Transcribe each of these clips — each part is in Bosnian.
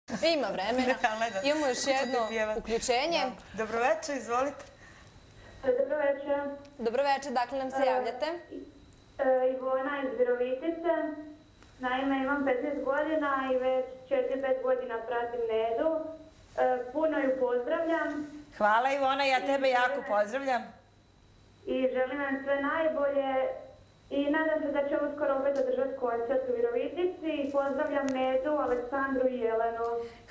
Ima vremena. Imamo još jedno uključenje. Dobroveče, izvolite. Dobroveče. Dobroveče, dakle nam se javljate? Ivona iz Virovitice. Naime, imam 15 godina i već 4-5 godina pratim Nedu. Puno ju pozdravljam. Hvala Ivona, ja tebe jako pozdravljam. I želim vam sve najbolje. I nadam se da će uskoro opet održati koncert u Virovitici. I pozdravljam Nedu, Aleksandru i Jelenu.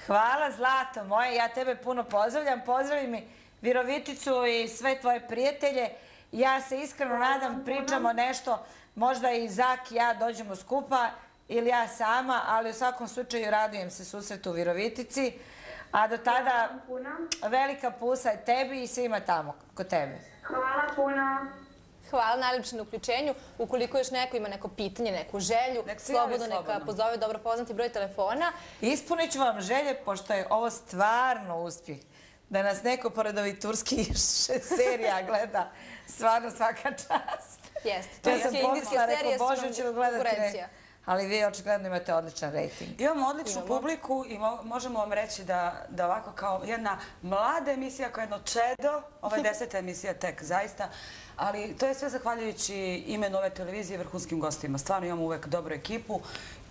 Hvala Zlato moje, ja tebe puno pozdravljam. Pozdravi mi Viroviticu i sve tvoje prijatelje. Ja se iskreno nadam, pričamo nešto, možda i Zak i ja dođemo skupa ili ja sama, ali u svakom slučaju radujem se susretu u Virovitici. A do tada velika pusa je tebi i svima tamo kod tebe. Hvala puno. Hvala najljepše na uključenju. Ukoliko još neko ima neko pitanje, neku želju, slobodno neka pozove dobro poznati broj telefona. Ispunit ću vam želje, pošto je ovo stvarno uspjeh. Da nas neko pored ovih turskih serija gleda, stvarno svaka čast. Jeste, turske i indijske serije su nam konkurencija. Ali vi očigledno imate odličan rejting. Imamo odličnu publiku i možemo vam reći da ovako kao jedna mlada emisija, kao jedno čedo, ova je 10. emisija tek, zaista, ali to je sve zahvaljujući imenu ove televizije i vrhunskim gostima. Stvarno imamo uvek dobru ekipu.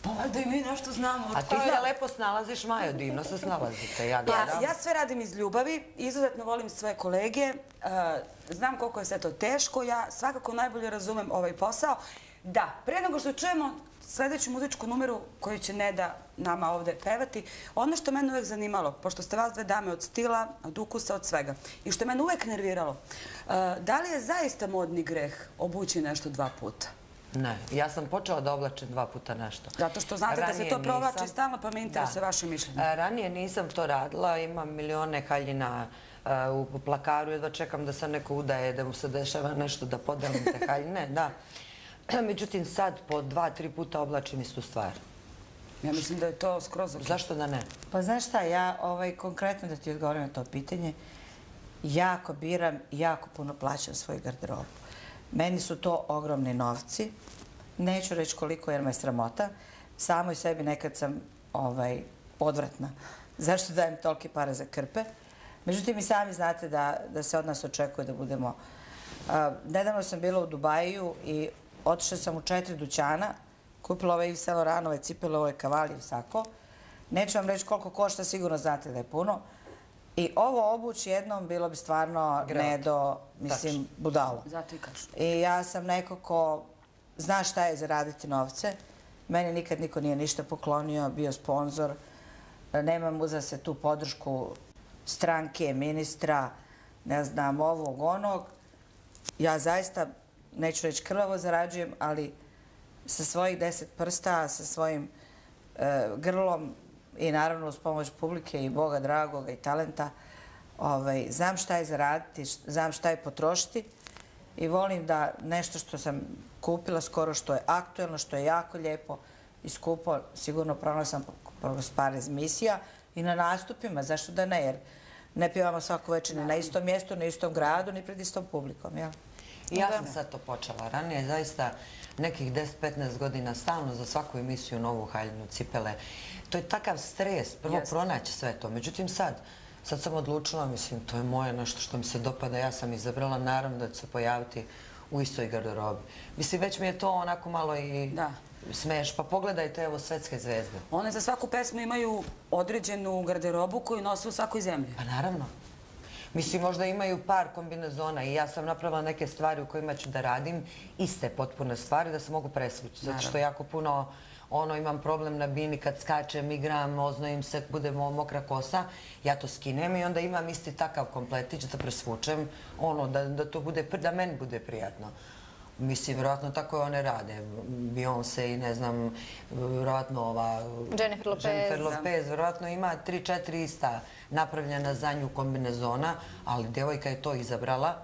Pa valjda i mi nešto znamo. A ti se lepo snalaziš, Majo, divno se snalazite, ja gledam. Ja sve radim iz ljubavi, izuzetno volim svoje kolege, znam koliko je sve to teško, ja svakako najbolje razumem ovaj posao. Da, pre nego što čujemo sljedeću muzičku numeru koju će Neda nama ovdje pevati, ono što mene uvek zanimalo, pošto ste vas dve dame od stila, od ukusa, od svega, i što mene uvek nerviralo, da li je zaista modni greh obući nešto 2 puta? Ne, ja sam počela da oblačem 2 puta nešto. Zato što znate da se to provlači stalno, pa me interesuje vaše mišljenje. Ranije nisam to radila, imam milione haljina u plakaru, jedva čekam da se neko udaje, da mu se dešava nešto da podelim te haljine, da. Međutim, sad po 2-3 puta oblačim istu stvar. Ja mislim da je to skroz... Zašto da ne? Pa znaš šta, ja konkretno da ti odgovorim na to pitanje, jako biram i jako puno plaćam svoju garderobu. Meni su to ogromni novci. Neću reći koliko jer me sramota. Samo i sebi nekad sam odvratna. Zašto dajem tolike pare za krpe? Međutim, i sami znate da se od nas očekuje da budemo... Nedavno sam bila u Dubaju i otišla sam u 4 dućana, kupila ove Yves Saint Laurentove cipele, ovo je Cavalli sako. Neću vam reći koliko košta, sigurno znate da je puno. I ovo obući jednom bilo bi stvarno Nedo, mislim, budalo. Zato i kažu. I ja sam neko ko zna šta je zaraditi novce. Meni nikad niko nije ništa poklonio, bio sponzor. Nemam uza se tu podršku stranke, ministra, ne znam, ovog, onog. Ja zaista, neću reći krvavo zarađujem, ali sa svojih 10 prsta, sa svojim grlom i naravno uz pomoć publike i Boga dragoga i talenta, znam šta je zaraditi, znam šta je potrošiti i volim da nešto što sam kupila skoro, što je aktuelno, što je jako lijepo i skupo, sigurno pronosam par emisija i na nastupima, zašto da ne, jer ne pjevamo svako večer ni na istom mjestu, ni istom gradu, ni pred istom publikom, jel? I ja sam sad to počela. Ranije zaista nekih 10-15 godina stalno za svaku emisiju novu haljinu, cipele. To je takav stres, prvo pronaći sve to. Međutim sad sam odlučila, mislim, to je moje nešto što mi se dopada. Ja sam izabrala, naravno da će se pojaviti u istoj garderobi. Mislim, već mi je to onako malo i smeš. Pa pogledajte, evo, svetske zvezde. One za svaku pesmu imaju određenu garderobu koju nose u svakoj zemlji. Pa naravno. Mislim, možda imaju par kombinezona i ja sam napravila neke stvari u kojima ću da radim iste potpune stvari da se mogu presvući. Zato što jako puno imam problem na bini kad skačem, igram, oznojim se, bude mokra kosa. Ja to skinem i onda imam isti takav kompletić da presvučem, da meni bude prijatno. Mislim, vjerojatno tako one rade. Beyoncé i ne znam, vjerojatno ova... Jennifer Lopez. Vjerojatno ima 3-4 ista napravljena za nju kombinezona, ali djevojka je to izabrala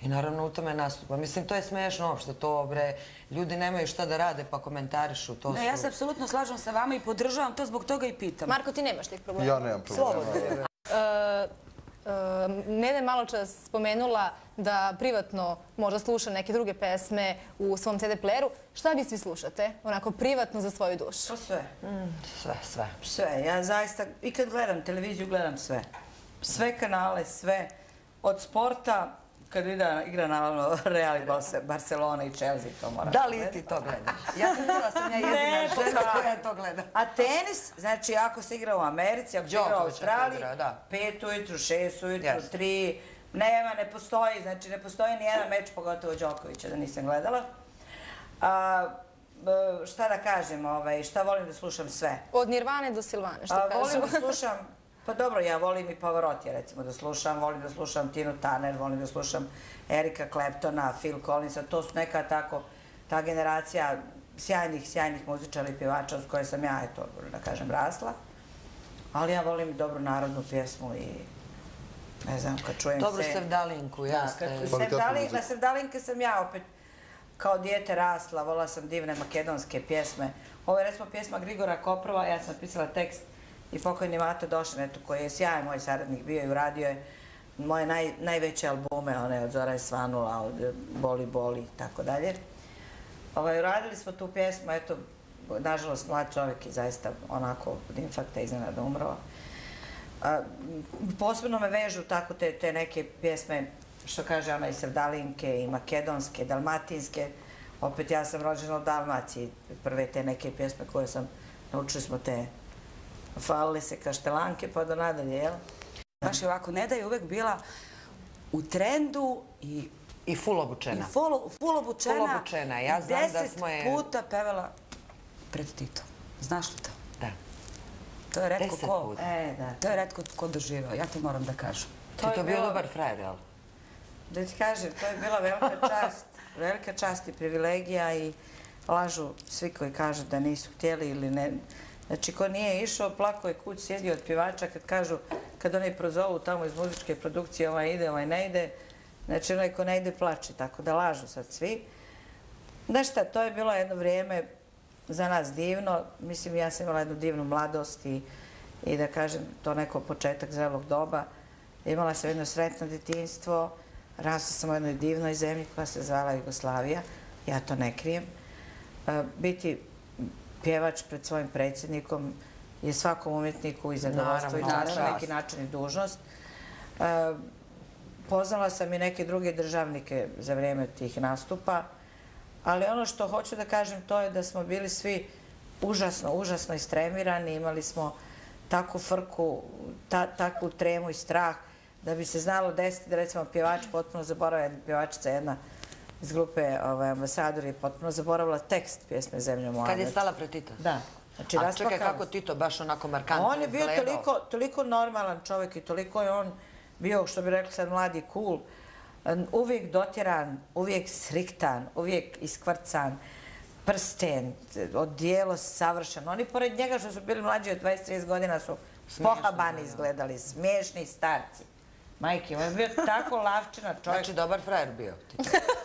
i naravno u tome nastupa. Mislim, to je smiješno uopšte, to bre, ljudi nemaju šta da rade pa komentarišu. Ne, ja se apsolutno slažem sa vama i podržavam to, zbog toga i pitam. Marko, ti nemaš tih problema? Ja nemam problema. Neda je malo čas spomenula da privatno možda sluša neke druge pesme u svom CD playeru. Šta vi svi slušate? Onako privatno za svoju dušu? To sve. Sve. Sve. Ja zaista, i kad gledam televiziju, gledam sve. Sve kanale, sve. Od sporta, kad igra naravno Real i Barcelona i Chelsea, to moram. Da li ti to gledaš? Ja sam mislila sam ja jedina žena koja to gleda. A tenis, znači ako se igra u Americi, ako se igra u Australiji, 5 ujutru, 6 ujutru, 3, nema, ne postoji, znači ne postoji nijedan meč, pogotovo Đokovića, da nisam gledala. Šta da kažem, šta volim da slušam sve? Od Nirvane do Silvane, što kažem? Volim da slušam, pa dobro, ja volim i Pavarotija recimo da slušam, volim da slušam Tinu Turner, volim da slušam Erika Claptona, Phil Collinsa, to su neka tako, ta generacija sjajnih muzičara i pjevača uz koje sam ja, eto, da kažem, rasla. Ali ja volim dobru narodnu pjesmu i ne znam, kad čujem se... Dobru sevdalinku, jasno. Na sevdalinke sam ja opet kao dijete rasla, volila sam divne makedonske pjesme. Ovo je recimo pjesma Grigora Koprova, ja sam pisala tekst i pokojni Mato Došan, koji je sjajan moj saradnik bio i uradio je moje najveće albume, one od Zora je svanula, od Boli Boli i tako dalje. Uradili smo tu pjesmu, eto, nažalost, mlad čovjek je zaista onako od infarkta iznenada umro. Posebno me vežu tako te neke pjesme, što kaže ona, i sevdalinke, i makedonske, dalmatinske. Opet ja sam rođena u Dalmaciji, prve te neke pjesme koje sam, naučili smo te falile se kaštelanke pa do nadalje, jel? Baš je ovako, Neda je uvek bila u trendu i full obučena. I full obučena. Ja znam da smo je... 10 puta pevala pred Titom. Znaš li to? Da. To je retko 10 ko... puta. To je retko ko doživao, ja ti moram da kažem. Ti to bio dobar frajer, jel? Da ti kažem, to je bila velika čast i privilegija i lažu svi koji kažu da nisu htjeli ili ne. Znači, ko nije išao, plako je kuć, sjedio od pjevača kad kažu, kad oni prozovu tamo iz muzičke produkcije, ovaj ide, ovaj ne ide. Znači, onaj ko ne ide, plače, tako da lažu sad svi. Znaš šta, to je bilo jedno vrijeme za nas divno. Mislim, ja sam imala jednu divnu mladost i da kažem, to neko početak zrelog doba. Imala sam jedno sretno djetinjstvo, rasla sam u jednoj divnoj zemlji koja se zvala Jugoslavija, ja to ne krijem. Biti pjevač pred svojim predsjednikom je svakom umjetniku i zadovoljstvo i na neki način i dužnost. Poznala sam i neke druge državnike za vrijeme tih nastupa, ali ono što hoću da kažem to je da smo bili svi užasno istremirani, imali smo takvu frku, takvu tremu i strah da bi se znalo desiti da recimo pjevač potpuno zaboravio, pjevačica jedna iz grupe Ambasador je potpuno zaboravila tekst pjesme Zemlja moja. Kad je stala pred Tito? Da. A čekaj kako Tito baš onako markantno izgledao. On je bio toliko normalan čovjek i toliko je on bio, što bi rekli sad, mladi cool, uvijek dotjeran, uvijek sriktan, uvijek iskvrcan, prsten, odijelo savršeno. Oni pored njega što su bili mlađi od 20-30 godina su pohabani izgledali, smiješni starci. Majke, on je bio tako lavčina čovjek. Znači, dobar frajer bio.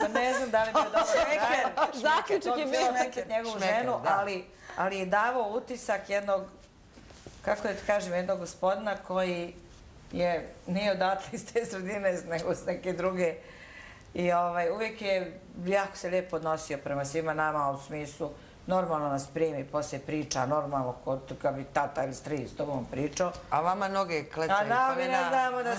Pa ne znam da li je bio dobar frajer. Zaključak je bio nekad njegovu ženu, ali je davao utisak jednog, kako da ti kažem, jednog gospodina koji nije odatle iz te sredine, nego s neke druge. I uvijek je jako se lijepo odnosio prema svima nama u smislu normalno nas primi, poslije priča, normalno kad bi tata ili stric s tobom pričao. A vama noge klecaju? A mi ne znamo da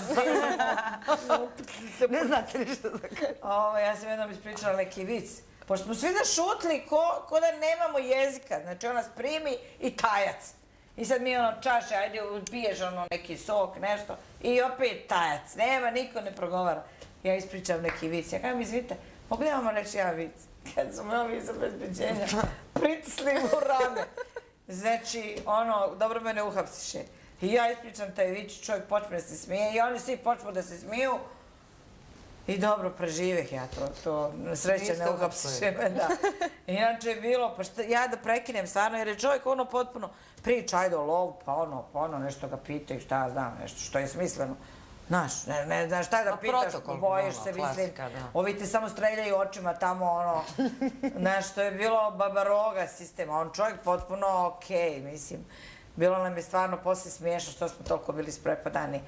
ne znate ništa za kaj. Ja sam jednom ispričala neki vic. Pošto smo svi zašutili ko da nemamo jezika. Znači on nas primi i tajac. I sad mi čaše, ajde piješ neki sok, nešto. I opet tajac. Nema, niko ne progovara. Ja ispričam neki vic. Ja kažem, izvite, mogu li vam reći ja vic? Kad su me ovi iz obezbeđenja pritisli u rame. Znači, dobro me ne uhapsiše. I ja ispričam taj vic, čovjek počne da se smije i oni svi počnu da se smiju. I dobro, preživeh ja to. Sreće ne uhapsiše me, da. Inače je bilo, pa ja da prekinem stvarno, jer je čovjek potpuno priča, ajde o lovu, pa ono, nešto ga pitaju, šta ja znam, nešto što je smisleno. Znaš, ne znaš šta da pitaš, bojiš se, mislim, ovi te samo streljaju očima tamo, znaš, to je bilo babaroga sistema, on čovjek potpuno okej, mislim, bilo nam je stvarno poslije smiješno što smo toliko bili sprepadani.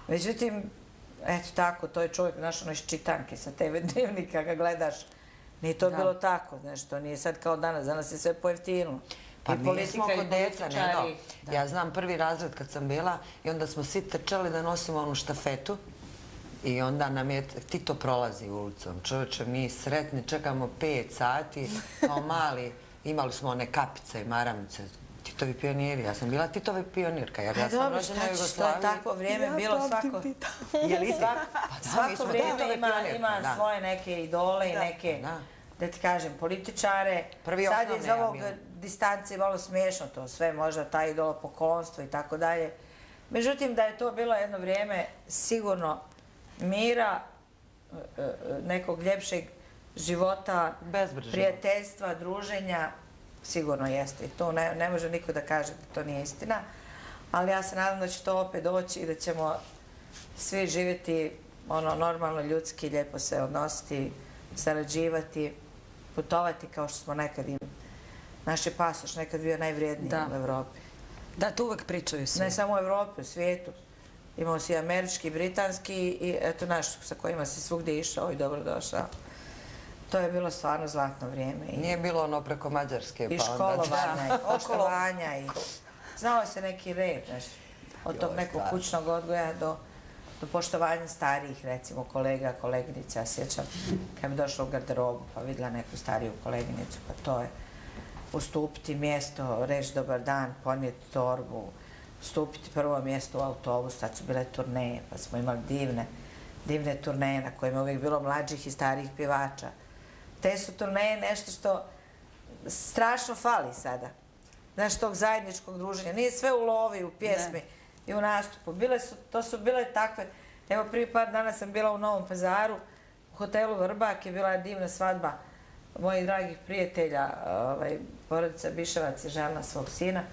Međutim, eto tako, to je čovjek našao iz čitanke sa TV dnevnika, ga gledaš. Nije to bilo tako, znaš, to nije sad kao danas. Danas je sve pojeftino. Pa mi smo kod deca, Neno. Ja znam prvi razred kad sam bila i onda smo svi trčali da nosimo onu štafetu i onda nam je Tito prolazi ulicom. Čovječe, mi sretni, čekamo 5 sati, kao mali, imali smo one kapice i maramice. Titovi pioniri, ja sam bila Titovi pionirka, jer ja sam rođena u Jugoslaviji. To je takvo vrijeme bilo svako... Svako vrijeme ima svoje neke idole i neke, da ti kažem, političare. Sad je iz ovog distance malo smiješno to sve, možda ta idolopoklonstvo i tako dalje. Međutim, da je to bilo jedno vrijeme sigurno mira, nekog ljepšeg života, prijateljstva, druženja, sigurno jeste. I to ne može niko da kaže da to nije istina. Ali ja se nadam da će to opet doći i da ćemo svi živjeti normalno, ljudski, lijepo se odnositi, sarađivati, putovati kao što smo nekad imali. Naš je pasoš nekad bio najvrijedniji u Evropi. Da, to uvek pričaju svi. Ne samo u Evropi, u svijetu. Imao si američki, britanski i eto naš sa kojima si svugdje išao i dobrodošao. To je bilo stvarno zlatno vrijeme. Nije bilo ono preko Mađarske. I školovanja, i poštovanja. Znao se neki red, znaš, od tog nekog kućnog odgoja do poštovanja starijih, recimo, kolega, koleginica. Ja sjećam kad bi došla u garderobu pa vidjela neku stariju koleginicu, pa to je ustupiti mjesto, reći dobar dan, ponijeti torbu, ustupiti prvo mjesto u autobus, tad su bile turneje, pa smo imali divne turneje na kojima je uvijek bilo mlađih i starijih pjevača. Te su turneje nešto što strašno fali sada. Znaš, tog zajedničkog druženja. Nije sve u lovi, u pjesmi i u nastupu. To su bile takve... Evo, prije par dana sam bila u Novom Pazaru, u hotelu Vrbak, je bila divna svadba mojih dragih prijatelja, porodica Biševac je žena svog sina.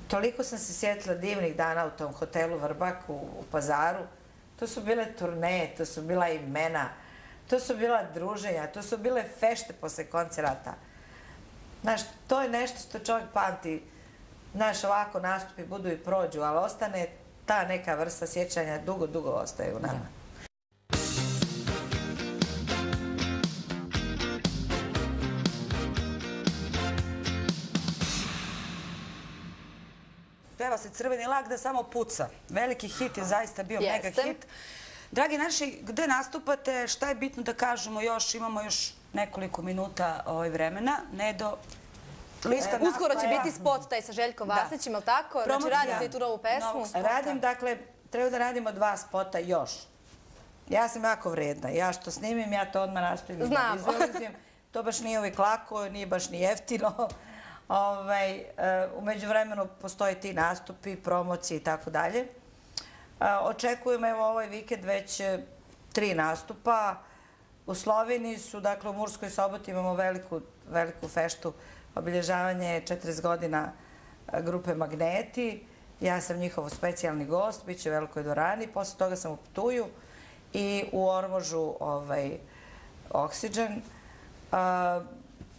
Toliko sam se sjetila divnih dana u tom hotelu Vrbak u Pazaru. To su bile turneje, to su bila imena, to su bila druženja, to su bile fešte posle koncerata. Znaš, to je nešto što čovjek pamti. Znaš, ovako nastupi budu i prođu, ali ostane ta neka vrsta sjećanja, dugo ostaje u nama. Peva se Crveni lag da samo puca. Veliki hit je zaista bio mega hit. Dragi naši, gde nastupate, šta je bitno da kažemo još? Imamo još nekoliko minuta vremena. Nedo, lista nastupa. Uskoro će biti spot taj sa Željkom Vasićem, ali tako? Znači radite i tu novu pesmu? Radim, dakle, treba da radimo 2 spota još. Ja sam jako vredna. Ja što snimim, ja to odmah nastavim i da vizualizujem. To baš nije uvijek lako, nije baš ni jeftino. U međuvremenu postoje ti nastupi, promocije i tako dalje. Očekujem evo ovaj vikend već 3 nastupa. U Sloveniji su, dakle u Murskoj Soboti imamo veliku feštu, obilježavanje 40 godina grupe Magneti. Ja sam njihov specijalni gost, bit će u Velikoj dvorani. Posle toga sam u Ptuju i u Ormožu Oxygen.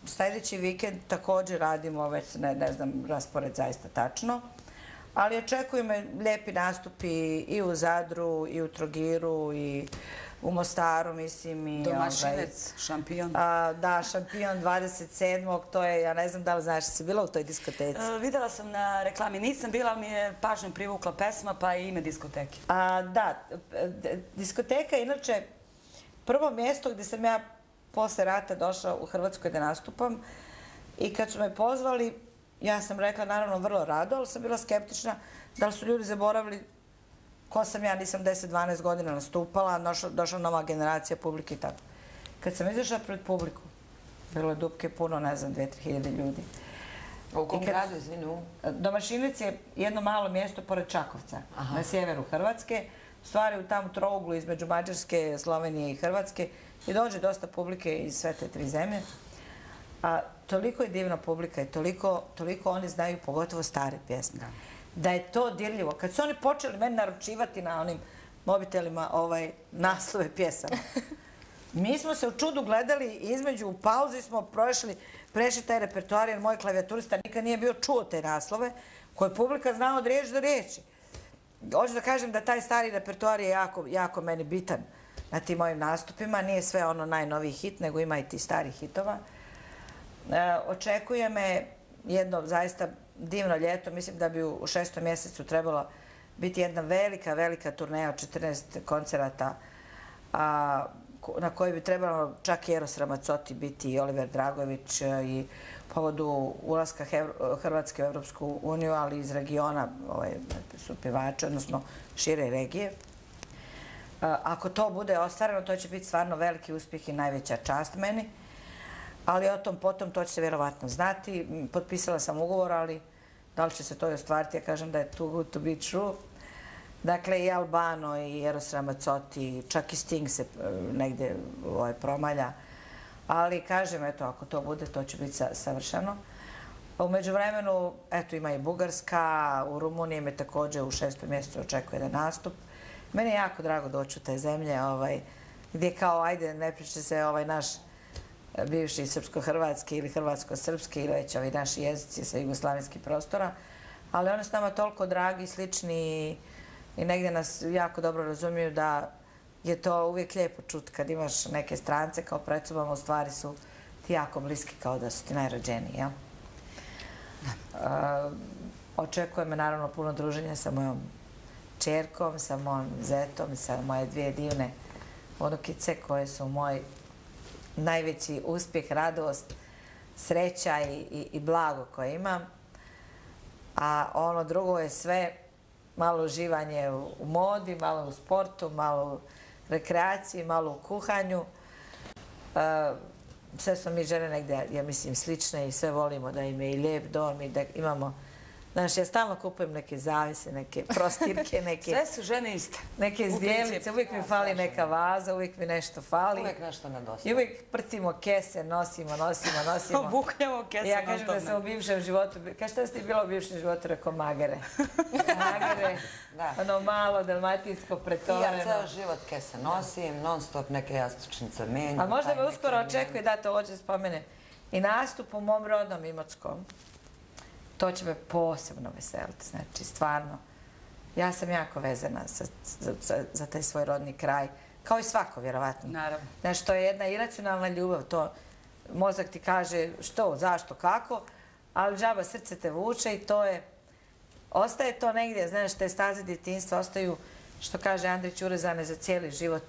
Sljedeći vikend također radimo, već ne znam raspored zaista tačno, ali očekuju me lijepi nastupi i u Zadru, i u Trogiru, i u Mostaru, mislim. Domašinec, šampion. Da, šampion 27. To je, ja ne znam da li znaš, si bila u toj diskoteci? Videla sam na reklami, nisam bila, ali mi je pažnjom privukla pesma, pa i ime diskoteke. Da, diskoteka je inače prvo mjesto gdje sam ja posle rata došla u Hrvatskoj da nastupam i kad su me pozvali, ja sam rekla naravno vrlo rado, ali sam bila skeptična da li su ljudi zaboravili ko sam ja, nisam 10-12 godina nastupala, došla nova generacija publike i tako. Kad sam izašla pred publiku, bilo je dupke puno, ne znam, 2-3 hiljade ljudi. U kom gradu, izvinu? Domašinec je jedno malo mjesto pored Čakovca, na sjeveru Hrvatske, u stvari u tamo trouglu između Mađarske, Slovenije i Hrvatske, i dođe dosta publike iz sve te 3 zemlje. Toliko je divna publika i toliko oni znaju, pogotovo stare pjesme, da je to dirljivo. Kad su oni počeli meni naručivati na onim mobitelima naslove pjesama, mi smo se u čudu gledali i između u pauzi smo prešli taj repertoar, jer moj klavijaturista nikad nije bio čuo te naslove koje publika zna od riječi do riječi. hoću da kažem da taj stari repertoar je jako meni bitan na tim mojim nastupima. Nije sve ono najnoviji hit, nego ima i ti starih hitova. Očekuje me jedno zaista divno ljeto. Mislim da bi u 6. mjesecu trebalo biti jedna velika turneja od 14 koncerata na kojoj bi trebalo čak i Eros Ramazzotti biti i Oliver Dragović i povodu ulaska Hrvatske u Evropsku uniju, ali iz regiona su pjevači, odnosno šire regije. Ako to bude ostvareno, to će biti stvarno veliki uspjeh i najveća čast meni. Ali o tom potom to će se vjerovatno znati. Potpisala sam ugovor, ali da li će se to i ostvariti? Ja kažem da je too good to be true. Dakle, i Albano, i Eros Ramazzotti, čak i Sting se negdje promalja. Ali kažem, eto, ako to bude, to će biti savršeno. U međuvremenu, eto, ima i Bugarska, u Rumuniji me također u 6. mjesecu očekuje da nastup. Meni je jako drago doći u te zemlje, gdje kao, ajde, ne priča se naš bivši srpsko-hrvatski ili hrvatsko-srpski ili već ovi naši jezici sa jugoslavenskih prostora, ali oni su nama toliko dragi, slični i negdje nas jako dobro razumiju da je to uvijek lijepo čuti kad imaš neke strance kao pred sobom, u stvari su ti jako bliski kao da su ti najrođeniji. Očekuje me naravno puno druženja sa mojom čerkom, sa mojom zetom, sa moje 2 divne unukice koje su moj najveći uspjeh, radost, sreća i blago koje imam. A ono drugo je sve malo uživanje u modi, malo u sportu, malo u rekreaciji, malo u kuhanju. Sve smo mi žene negdje, ja mislim, slične i sve volimo da im je i lijep dom i da imamo... Znaš, ja stalno kupujem neke zavise, neke prostirke, neke... Sve su žene iste. Neke zdjelice, uvijek mi fali neka vaza, uvijek mi nešto fali. Uvijek nešto nedostaje. I uvijek prtimo kese, nosimo. Obukljamo kese. Ja kažem da sam u bivšem životu... Kažeš šta ste bila u bivšem životu? Rekao magere. Magere, ono malo dalmatinsko pretoreno. Ja ceo život kese nosim, non stop neke jastučnice menjam. A možda me uskoro očekuje da to hoće spomenem. I nastup u mom rodnom Imotskom. To će me posebno veseliti, znači stvarno. Ja sam jako vezana za taj svoj rodni kraj, kao i svako, vjerovatno. Naravno. Znači, to je jedna iracionalna ljubav, to mozak ti kaže što, zašto, kako, ali džaba srce te vuče i to je, ostaje to negdje, znaš, te staze djetinjstva ostaju, što kaže Andrić, urezane za cijeli život,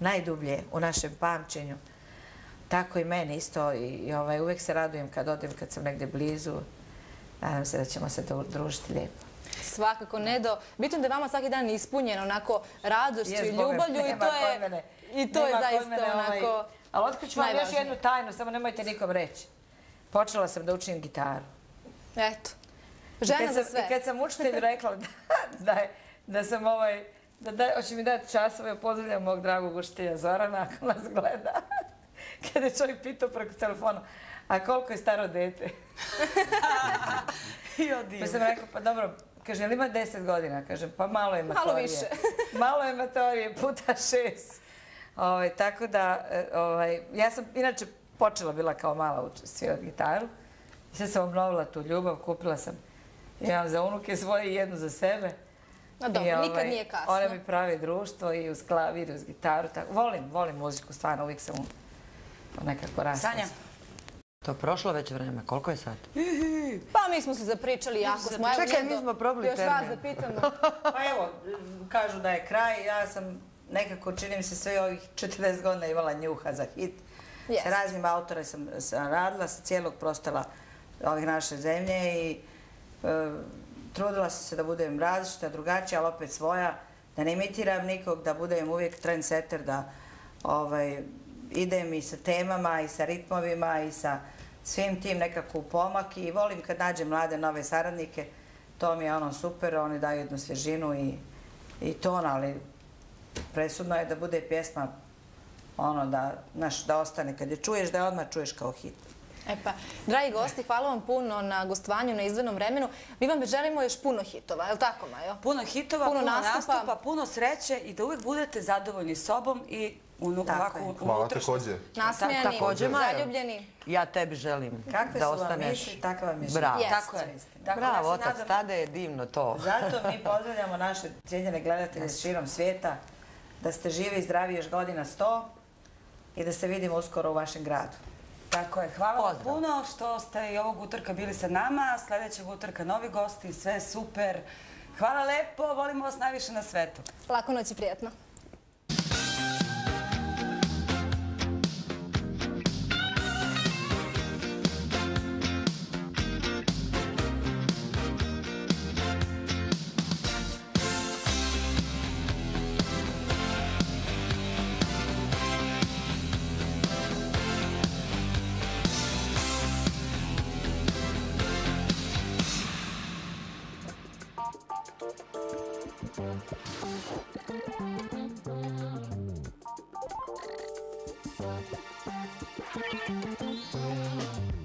najdublje u našem pamćenju. Tako i meni isto i uvijek se radujem kad odem, kad sam negdje blizu. Nadam se da ćemo se družiti lijepo. Svakako, Nedo. Bitno da je vama svaki dan ispunjen onako radošću i ljubavlju i to je zaista onako... Ali otkriću vam još jednu tajnu, samo nemojte nikom reći. Počela sam da učim gitaru. Eto. Žena za sve. I kad sam učitelju rekla da sam hoće mi dati časove, pozdravljam mog dragog učitelja Zorana ako nas gleda. Kada je čovjek pitao preko telefona, a koliko je staro dete? Pa sam rekao, pa dobro, kaže, je li ima 10 godina? Kažem, pa malo je matorije. Malo više. Malo je matorije, puta 6. Tako da, ja sam inače počela bila kao mala svirati gitaru. I sad sam obnovila tu ljubav, kupila sam, imam za unuke svoje i jednu za sebe. No dobro, nikad nije kasno. One mi pravi društvo i uz klavir, uz gitaru. Volim muziku, stvarno, uvijek sam nekako rasla. Sanja? To je prošlo već vreme. Koliko je sad? Pa mi smo se zapričali jako smo. Čekaj, mi smo probali termin. Još vas da pitamo. Pa evo, kažu da je kraj. Ja sam nekako, čini mi se, sve ovih 40 godina imala njuha za hit. Sa raznim autora sam radila, sa cijelog prostora ovih naše zemlje i trudila sam se da budem različita, drugačija, ali opet svoja, da ne imitiram nikog, da budem uvijek trendsetter, da idem i sa temama i sa ritmovima i sa svim tim nekako u pomak i volim kad nađem mlade nove saradnike, to mi je ono super, oni daju jednu svježinu i ton, ali presudno je da bude pjesma ono da ostane, kad je čuješ da je odmah čuješ kao hit. E pa, dragi gosti, hvala vam puno na gostovanju, na izdvojenom vremenu. Mi vam želimo još puno hitova, je li tako, Majo? Puno hitova, puno nastupa, puno sreće i da uvijek budete zadovoljni sobom i ovako u Hvala također. Nasmijani, zaljubljeni. Ja tebi želim Kakve da su vam ostaneš. misli, takva vam je život. Bravo. Tako je. Bravo, otac Tade je divno to. Zato mi pozdravljamo naše cijenjene gledatelje širom svijeta, da ste živi i zdravi još godina 100 i da se vidimo uskoro u vašem gradu. Tako je. Hvala vam puno što ste i ovog utorka bili sa nama. Sljedećeg utorka novi gosti, sve super. Hvala lepo, volimo vas najviše na svetu. Laku noć i prijatno. Thank you.